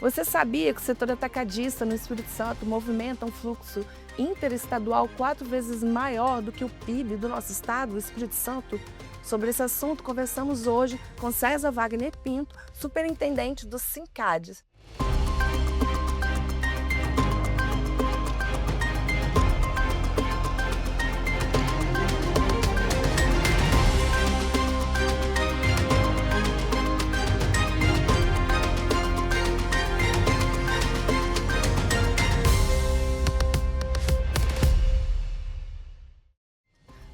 Você sabia que o setor atacadista no Espírito Santo movimenta um fluxo interestadual 4 vezes maior do que o PIB do nosso estado, o Espírito Santo? Sobre esse assunto, conversamos hoje com César Wagner Pinto, superintendente do Sincades.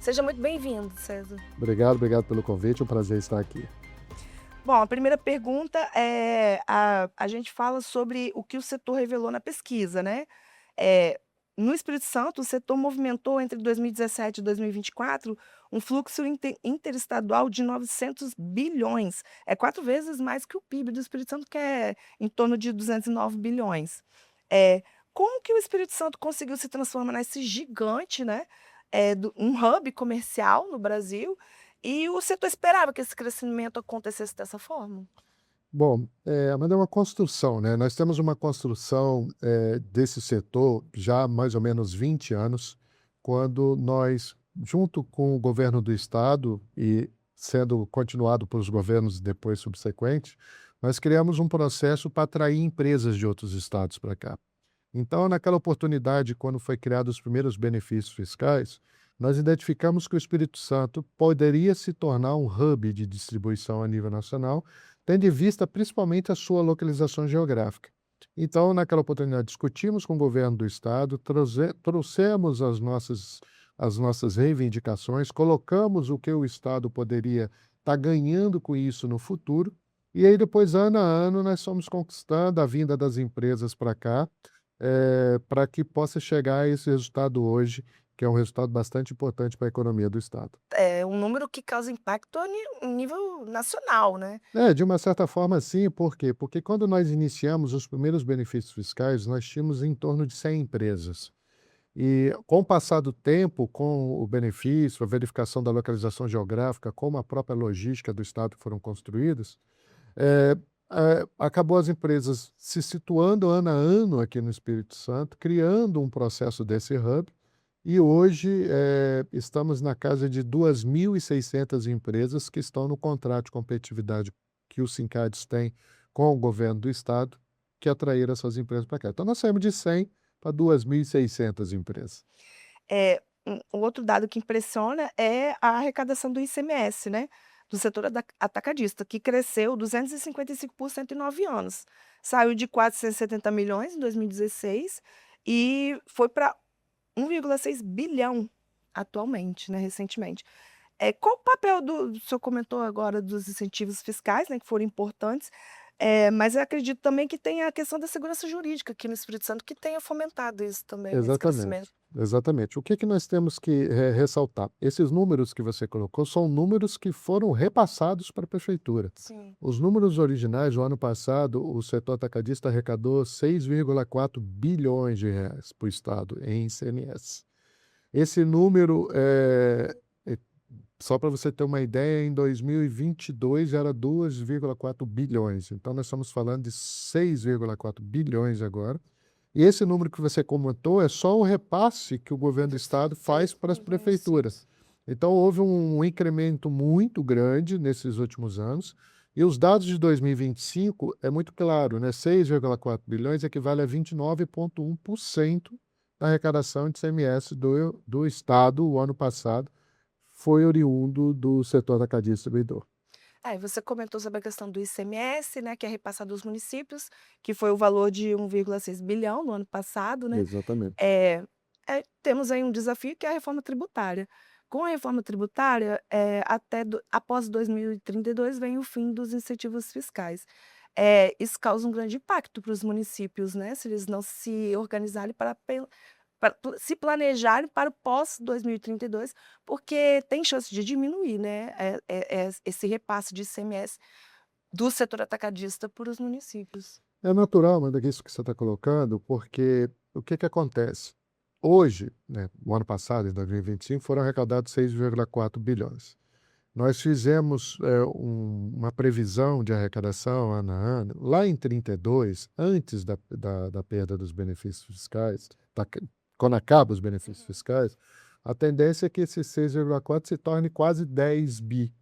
Seja muito bem-vindo, César. Obrigado pelo convite, é um prazer estar aqui. Bom, a primeira pergunta é, a gente fala sobre o que o setor revelou na pesquisa, né? Eh, no Espírito Santo, o setor movimentou entre 2017 e 2024 um fluxo interestadual de 900 bilhões. É 4 vezes mais que o PIB do Espírito Santo, que é em torno de 209 bilhões. Eh, como que o Espírito Santo conseguiu se transformar nesse gigante, né, um hub comercial no Brasil, e o setor esperava que esse crescimento acontecesse dessa forma? Bom, mas é uma construção, né, nós temos uma construção, desse setor já há mais ou menos 20 anos, quando nós, junto com o governo do estado e sendo continuado pelos governos depois subsequentes, nós criamos um processo para atrair empresas de outros estados para cá. Então, naquela oportunidade, quando foi criados os primeiros benefícios fiscais, nós identificamos que o Espírito Santo poderia se tornar um hub de distribuição a nível nacional, tendo em vista principalmente a sua localização geográfica. Então, naquela oportunidade, discutimos com o governo do estado, trouxemos as nossas reivindicações, colocamos o que o estado poderia estar ganhando com isso no futuro, e aí depois, ano a ano, nós fomos conquistando a vinda das empresas para cá, para que possa chegar a esse resultado hoje, que é um resultado bastante importante para a economia do estado. É um número que causa impacto em nível nacional, né. É, de uma certa forma sim, por quê? Porque quando nós iniciamos os primeiros benefícios fiscais, nós tínhamos em torno de 100 empresas. E com o passar do tempo, com o benefício, a verificação da localização geográfica, como a própria logística do estado foram construídas, Eh acabou as empresas se situando ano a ano aqui no Espírito Santo, criando um processo desse hub, e hoje, estamos na casa de 2.600 empresas que estão no contrato de competitividade que o Sincades tem com o governo do estado, que atraíram essas empresas para cá. Então nós saímos de 100 para 2.600 empresas. Um outro dado que impressiona é a arrecadação do ICMS, né, do setor atacadista, que cresceu 255% em 9 anos. Saiu de 470 milhões em 2016 e foi para 1,6 bilhão atualmente, né, recentemente. Qual o papel o senhor comentou agora dos incentivos fiscais, né, que foram importantes, mas eu acredito também que tem a questão da segurança jurídica aqui no Espírito Santo, que tenha fomentado isso também, esse crescimento. Exatamente. O que que nós temos que, ressaltar? Esses números que você colocou são números que foram repassados para a prefeitura. Sim. Os números originais, o ano passado, o setor atacadista arrecadou 6,4 bilhões de reais para o estado em ICMS. Esse número, só para você ter uma ideia, em 2022 era 2,4 bilhões, então nós estamos falando de 6,4 bilhões agora. E esse número que você comentou é só o repasse que o governo do estado Fez faz para para as os prefeituras. municípios. Então houve um incremento muito grande nesses últimos anos, e os dados de 2025 é muito claro, né, 6,4 bilhões equivale a 29,1% da arrecadação de ICMS do estado o ano passado, foi oriundo do setor atacadista e distribuidor. E você comentou sobre a questão do ICMS, né, que é repassado aos municípios, que foi o valor de 1,6 bilhão no ano passado, né. Exatamente. Eh Temos aí um desafio que é a reforma tributária. Com a reforma tributária, após 2032 vem o fim dos incentivos fiscais. Isso causa um grande impacto para os municípios, né, se eles não se organizarem se planejarem para o pós 2032, porque tem chance de diminuir, né, esse repasse de ICMS do setor atacadista para os municípios. É natural, mas é isso que você está colocando, porque o que que acontece? Hoje, né, o ano passado, em 2025, foram arrecadados 6,4 bilhões. Nós fizemos uma previsão de arrecadação ano a ano, lá em 32, antes da perda dos benefícios fiscais, quando acaba os benefícios fiscais, a tendência é que esse 6,4 se torne quase 10 bi.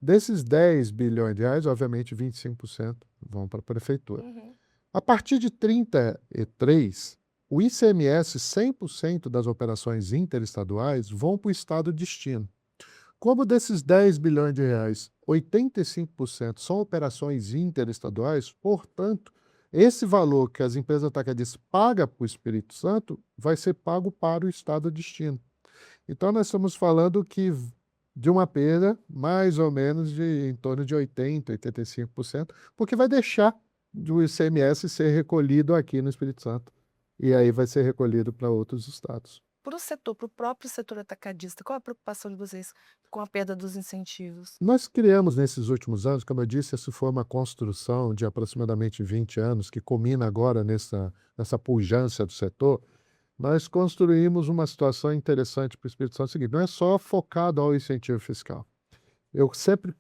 Desses 10 bilhões de reais, obviamente 25% vão para a prefeitura. A partir de 33, o ICMS, 100% das operações interestaduais vão para o estado destino. Como desses 10 bilhões de reais, 85% são operações interestaduais, portanto, esse valor que as empresas atacadistas pagam para o Espírito Santo vai ser pago para o estado destino. Então, nós estamos falando de uma perda mais ou menos em torno de 80%, 85%, porque vai deixar do ICMS ser recolhido aqui no Espírito Santo. E aí vai ser recolhido para outros estados. Para o setor, para o próprio setor atacadista, qual a preocupação de vocês com a perda dos incentivos? Nós criamos nesses últimos anos, como eu disse, essa foi uma construção de aproximadamente 20 anos, que culmina agora nessa pujança do setor. Nós construímos uma situação interessante para o Espírito Santo, seguinte, não é só focado ao incentivo fiscal. Eu sempre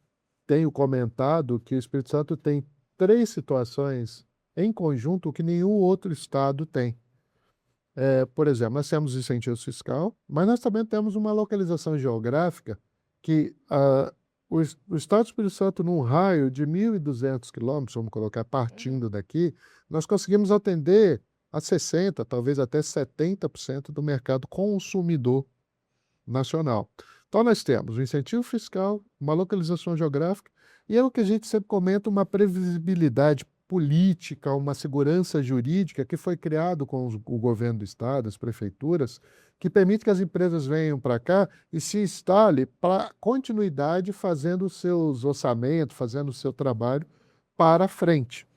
tenho comentado que o Espírito Santo tem 3 situações em conjunto que nenhum outro estado tem. Por exemplo, nós temos incentivo fiscal, mas nós também temos uma localização geográfica que o estado do Espírito Santo, num raio de 1.200 quilômetros, vamos colocar partindo daqui, nós conseguimos atender a 60%, talvez até 70% do mercado consumidor nacional. Então, nós temos um incentivo fiscal, uma localização geográfica, e é o que a gente sempre comenta, uma previsibilidade política, uma segurança jurídica que foi criado com o governo do estado, as prefeituras, que permite que as empresas venham para cá e se instalem para continuidade fazendo os seus orçamentos, fazendo o seu trabalho para frente.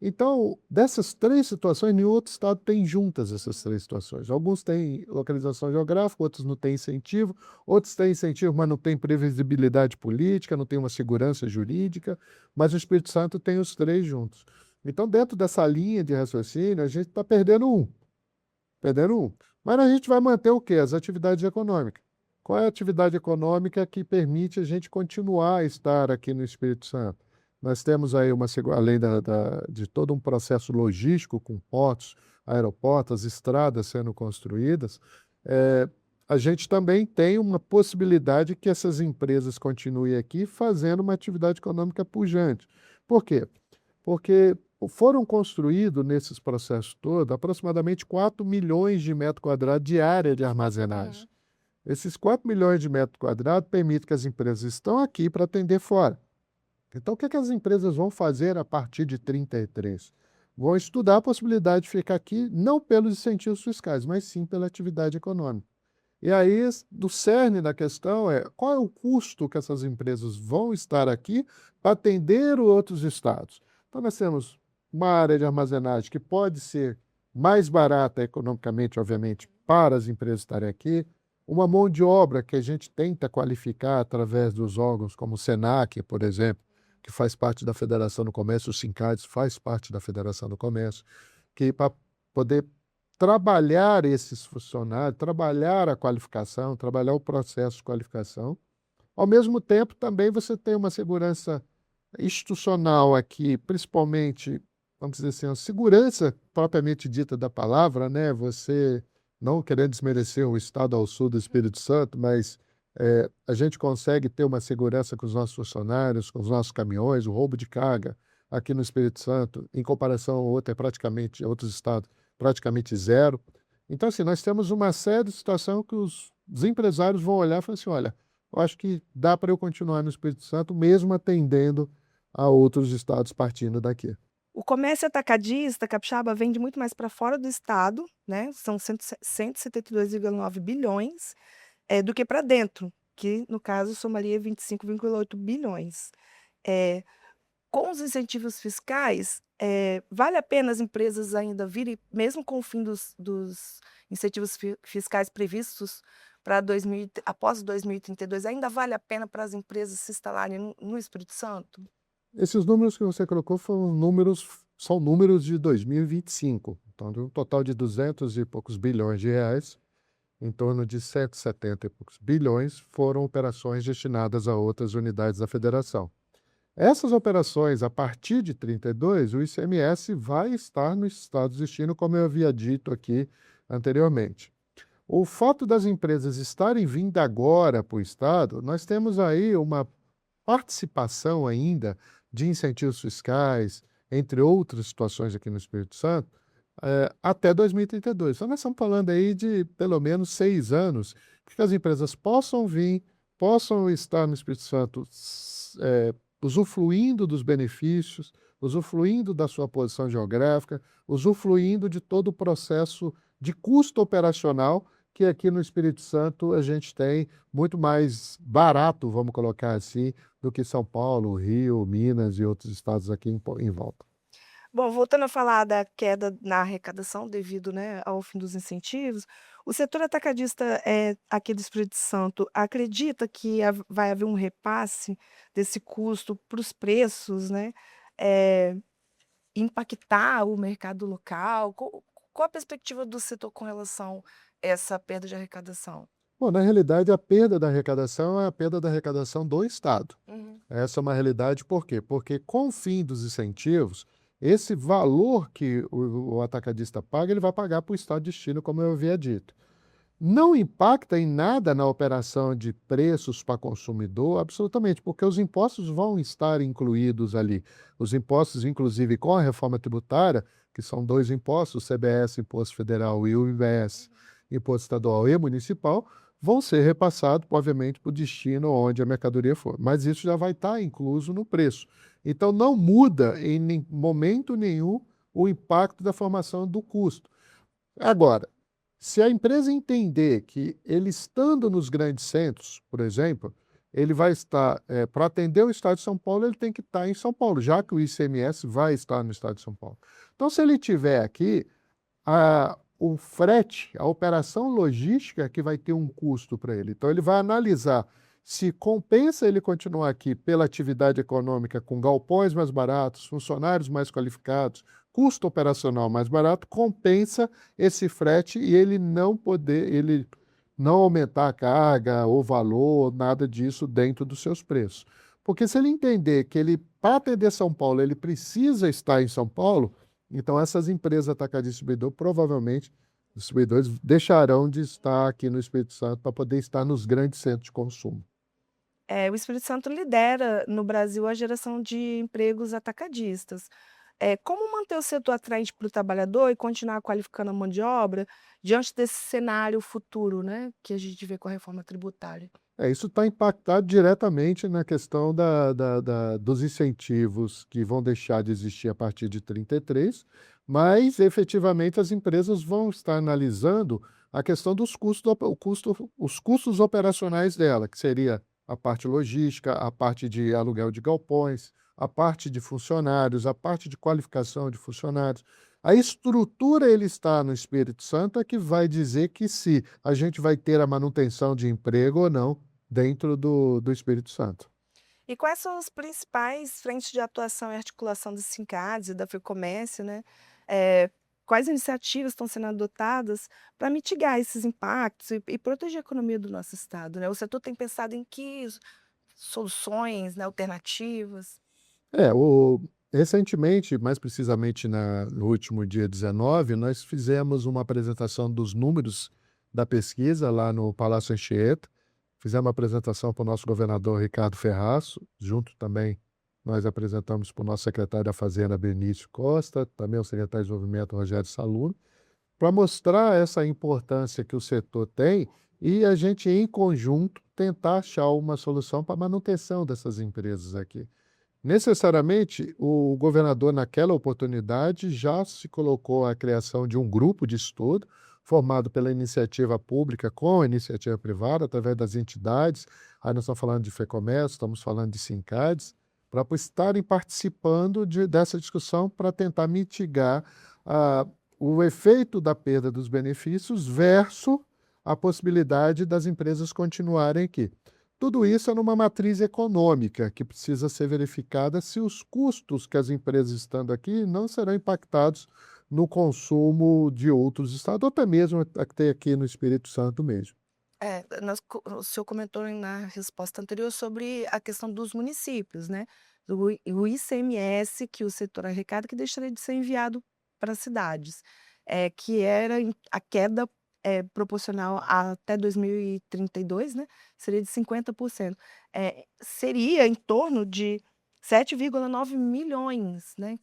Então, dessas 3 situações, nenhum outro estado tem juntas essas 3 situações. Alguns têm localização geográfica, outros não têm incentivo, outros têm incentivo, mas não têm previsibilidade política, não têm uma segurança jurídica, mas o Espírito Santo tem os 3 juntos. Então, dentro dessa linha de raciocínio, a gente está perdendo um. Mas a gente vai manter o quê? As atividades econômicas. Qual é a atividade econômica que permite a gente continuar a estar aqui no Espírito Santo? Nós temos aí, além de todo um processo logístico com portos, aeroportos, estradas sendo construídas, a gente também tem uma possibilidade que essas empresas continuem aqui fazendo uma atividade econômica pujante. Por quê? Porque foram construídos nesses processos todos aproximadamente 4 milhões de metros quadrados de área de armazenagem. Esses 4 milhões de metros quadrados permitem que as empresas estão aqui para atender fora. Então, o que as empresas vão fazer a partir de 33? Vão estudar a possibilidade de ficar aqui, não pelos incentivos fiscais, mas sim pela atividade econômica. E aí, do cerne da questão é qual é o custo que essas empresas vão estar aqui para atender outros estados. Então, nós temos uma área de armazenagem que pode ser mais barata economicamente, obviamente, para as empresas estarem aqui, uma mão de obra que a gente tenta qualificar através dos órgãos como o SENAC, por exemplo, que faz parte da Federação do Comércio, o SINCADES faz parte da Federação do Comércio, que para poder trabalhar esses funcionários, trabalhar a qualificação, trabalhar o processo de qualificação. Ao mesmo tempo, também você tem uma segurança institucional aqui, principalmente, vamos dizer assim, a segurança propriamente dita da palavra, né? Você, não querendo desmerecer o estado ao sul do Espírito Santo, mas a gente consegue ter uma segurança com os nossos funcionários, com os nossos caminhões, o roubo de carga aqui no Espírito Santo, em comparação a outros estados, praticamente zero. Então, assim, nós temos uma série de situações que os empresários vão olhar e falar assim, olha, eu acho que dá para eu continuar no Espírito Santo, mesmo atendendo a outros estados partindo daqui. O comércio atacadista capixaba vende muito mais para fora do estado, né? São 172,9 bilhões, do que para dentro, que no caso somaria 25,8 bilhões. Com os incentivos fiscais, vale a pena as empresas ainda virem, mesmo com o fim dos incentivos fiscais previstos para após 2032, ainda vale a pena para as empresas se instalarem no Espírito Santo? Esses números que você colocou são números de 2025, então de um total de 200 e poucos bilhões de reais. em torno de 170 e poucos bilhões foram operações destinadas a outras unidades da federação. Essas operações, a partir de 32, o ICMS vai estar no estado de destino, como eu havia dito aqui anteriormente. O fato das empresas estarem vindo agora para o estado, nós temos aí uma participação ainda de incentivos fiscais, entre outras situações aqui no Espírito Santo, até 2032. Então, nós estamos falando aí de pelo menos 6 anos, que as empresas possam vir, possam estar no Espírito Santo, usufruindo dos benefícios, usufruindo da sua posição geográfica, usufruindo de todo o processo de custo operacional que aqui no Espírito Santo a gente tem muito mais barato, vamos colocar assim, do que São Paulo, Rio, Minas e outros estados aqui em volta. Bom, voltando a falar da queda na arrecadação devido, né, ao fim dos incentivos, o setor atacadista, aqui do Espírito Santo acredita que vai haver um repasse desse custo para os preços, né, eh, impactar o mercado local? Qual a perspectiva do setor com relação a essa perda de arrecadação? Bom, na realidade, a perda da arrecadação é a perda da arrecadação do Estado. Uhum. Essa é uma realidade, por quê? Porque com o fim dos incentivos, esse valor que o atacadista paga, ele vai pagar para o Estado de destino, como eu havia dito. Não impacta em nada na operação de preços para consumidor, absolutamente, porque os impostos vão estar incluídos ali. Os impostos, inclusive com a reforma tributária, que são 2 impostos, o CBS, Imposto Federal, e o IBS, Imposto Estadual e Municipal, vão ser repassados, obviamente, para o destino onde a mercadoria for. Mas isso já vai estar incluso no preço. Então, não muda em momento nenhum o impacto da formação do custo. Agora, se a empresa entender que ele estando nos grandes centros, por exemplo, ele vai estar, para atender o estado de São Paulo, ele tem que estar em São Paulo, já que o ICMS vai estar no estado de São Paulo. Então, se ele tiver aqui, o frete, a operação logística que vai ter um custo para ele. Então, ele vai analisar se compensa ele continuar aqui pela atividade econômica com galpões mais baratos, funcionários mais qualificados, custo operacional mais barato, compensa esse frete e ele não aumentar a carga, o valor, nada disso dentro dos seus preços. Porque se ele entender que ele, para atender São Paulo, ele precisa estar em São Paulo, então essas empresas atacadistas e distribuidor, provavelmente, os distribuidores deixarão de estar aqui no Espírito Santo para poder estar nos grandes centros de consumo. O Espírito Santo lidera no Brasil a geração de empregos atacadistas. Como manter o setor atraente para o trabalhador e continuar qualificando a mão de obra diante desse cenário futuro, né, que a gente vê com a reforma tributária? Isso está impactado diretamente na questão dos incentivos que vão deixar de existir a partir de 33, mas efetivamente as empresas vão estar analisando a questão dos custos, os custos operacionais dela, que seria a parte logística, a parte de aluguel de galpões, a parte de funcionários, a parte de qualificação de funcionários. A estrutura ele está no Espírito Santo é que vai dizer que se a gente vai ter a manutenção de emprego ou não dentro do Espírito Santo. E quais são as principais frentes de atuação e articulação do Sincades e da FEComércio, né? Eh, Quais iniciativas estão sendo adotadas para mitigar esses impactos e proteger a economia do nosso estado, né? O setor tem pensado em que soluções, né, alternativas? É, recentemente, mais precisamente no último dia 19, nós fizemos uma apresentação dos números da pesquisa lá no Palácio Anchieta. Fizemos uma apresentação para o nosso governador Ricardo Ferraço, junto também nós apresentamos para o nosso secretário da Fazenda, Benício Costa, também o secretário de Desenvolvimento, Rogério Salum, para mostrar essa importância que o setor tem e a gente, em conjunto, tentar achar uma solução para a manutenção dessas empresas aqui. Necessariamente, o governador, naquela oportunidade, já se colocou a criação de um grupo de estudo, formado pela iniciativa pública com a iniciativa privada, através das entidades. Aí nós estamos falando de FEComércio, estamos falando de Sincades, para estarem participando dessa discussão para tentar mitigar o efeito da perda dos benefícios versus a possibilidade das empresas continuarem aqui. Tudo isso é numa matriz econômica que precisa ser verificada se os custos que as empresas estando aqui não serão impactados no consumo de outros estados, ou até mesmo até aqui no Espírito Santo mesmo. O senhor comentou na resposta anterior sobre a questão dos municípios, né, o ICMS que o setor arrecada que deixaria de ser enviado para as cidades, que era a queda, proporcional até 2032, né, seria de 50%. Seria em torno de 7,9 milhões, né,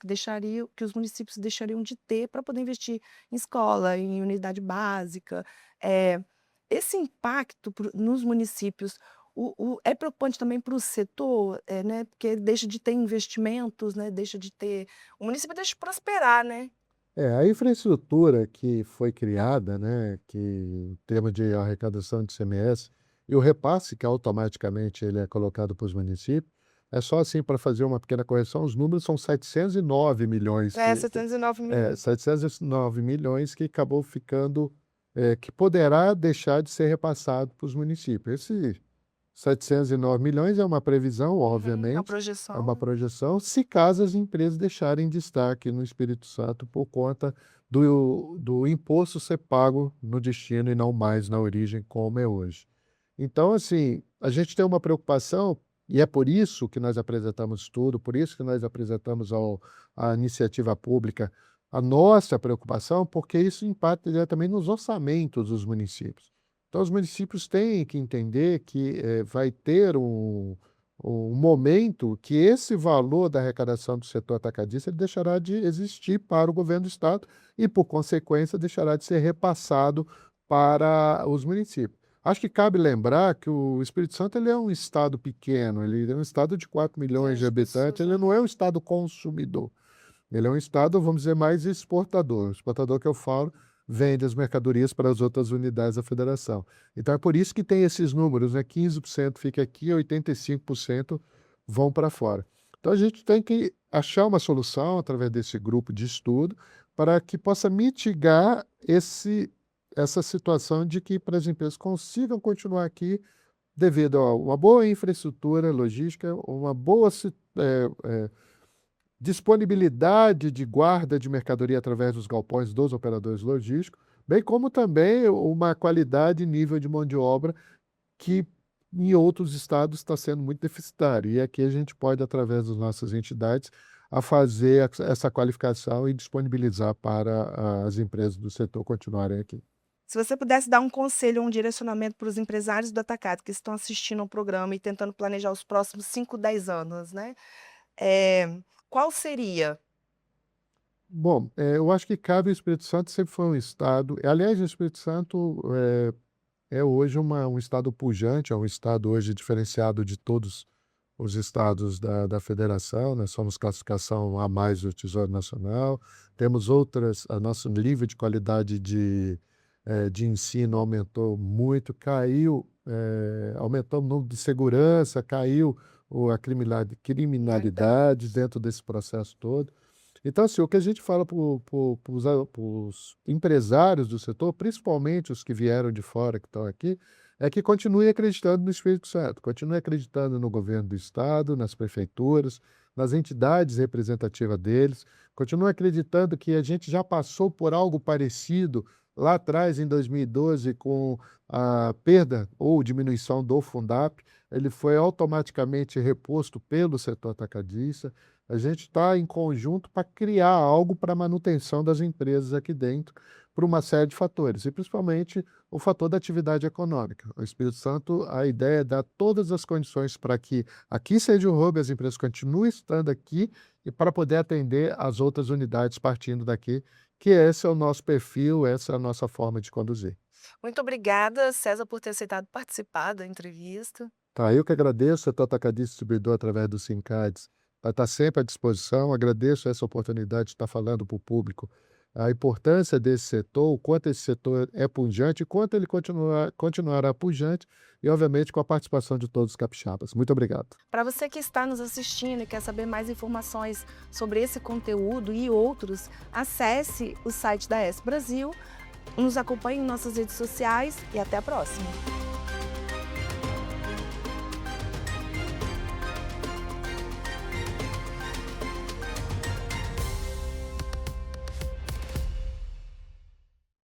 que os municípios deixariam de ter para poder investir em escola, em unidade básica, eh esse impacto nos municípios, é preocupante também para o setor, né, porque deixa de ter investimentos, né, deixa de ter o município deixa de prosperar, né. A infraestrutura que foi criada, né, que em termos de arrecadação de ICMS e o repasse que automaticamente ele é colocado para os municípios, é só assim para fazer uma pequena correção, os números são 709 milhões É, 709 milhões. 709 milhões que acabou ficando, que poderá deixar de ser repassado para os municípios. Esse 709 milhões é uma previsão, Uhum, a obviamente, é projeção, uma né. projeção, se caso as empresas deixarem de estar aqui no Espírito Santo por conta do imposto ser pago no destino e não mais na origem, como é hoje. Então, assim, a gente tem uma preocupação, e é por isso que nós apresentamos estudo, por isso que nós apresentamos à iniciativa pública a nossa preocupação, porque isso impacta diretamente nos orçamentos dos municípios. Então, os municípios têm que entender que vai ter um momento que esse valor da arrecadação do setor atacadista ele deixará de existir para o governo do estado e, por consequência, deixará de ser repassado para os municípios. Acho que cabe lembrar que o Espírito Santo ele é um estado pequeno, ele é um estado de 4 milhões de De habitantes, pessoas, ele né. não é um estado consumidor. Ele é um estado, vamos dizer, mais exportador. O exportador que eu falo vende as mercadorias para as outras unidades da federação. Então é por isso que tem esses números, né? 15% fica aqui, 85% vão para fora. Então a gente tem que achar uma solução através desse grupo de estudo para que possa mitigar essa situação de que para as empresas consigam continuar aqui devido a uma boa infraestrutura logística, uma boa disponibilidade de guarda de mercadoria através dos galpões dos operadores logísticos, bem como também uma qualidade e nível de mão de obra que em outros estados está sendo muito deficitário. E aqui a gente pode, através das nossas entidades, a fazer essa qualificação e disponibilizar para as empresas do setor continuarem aqui. Se você pudesse dar um conselho ou um direcionamento para os empresários do atacado que estão assistindo ao programa e tentando planejar os próximos 5, 10 anos, né, qual seria? Bom, eu acho que cabe o Espírito Santo sempre foi um estado aliás, o Espírito Santo é hoje um estado pujante, é um estado hoje diferenciado de todos os estados da federação, nós somos classificação A mais do Tesouro Nacional, temos outras a nosso nível de qualidade de ensino aumentou muito, aumentou o número de segurança, caiu a criminalidade dentro desse processo todo. Então, assim, o que a gente fala para os empresários do setor, principalmente os que vieram de fora, que estão aqui, é que continue acreditando no Espírito Santo, continue acreditando no governo do estado, nas prefeituras, nas entidades representativas deles, continue acreditando que a gente já passou por algo parecido lá atrás, em 2012, com a perda ou diminuição do Fundap, ele foi automaticamente reposto pelo setor atacadista. A gente está em conjunto para criar algo para a manutenção das empresas aqui dentro, por uma série de fatores, e principalmente o fator da atividade econômica. O Espírito Santo, a ideia é dar todas as condições para que aqui seja o hub, as empresas continuem estando aqui e para poder atender as outras unidades partindo daqui, que esse é o nosso perfil, essa é a nossa forma de conduzir. Muito obrigada, César, por ter aceitado participar da entrevista. Tá, eu que agradeço, setor atacadista e distribuidor através do Sincades, vai estar sempre à disposição, agradeço essa oportunidade de estar falando para o público a importância desse setor, o quanto esse setor é pujante, e quanto ele continuará pujante, e obviamente com a participação de todos os capixabas. Muito obrigado. Para você que está nos assistindo e quer saber mais informações sobre esse conteúdo e outros, acesse o site da ES Brasil, nos acompanhe em nossas redes sociais e até a próxima.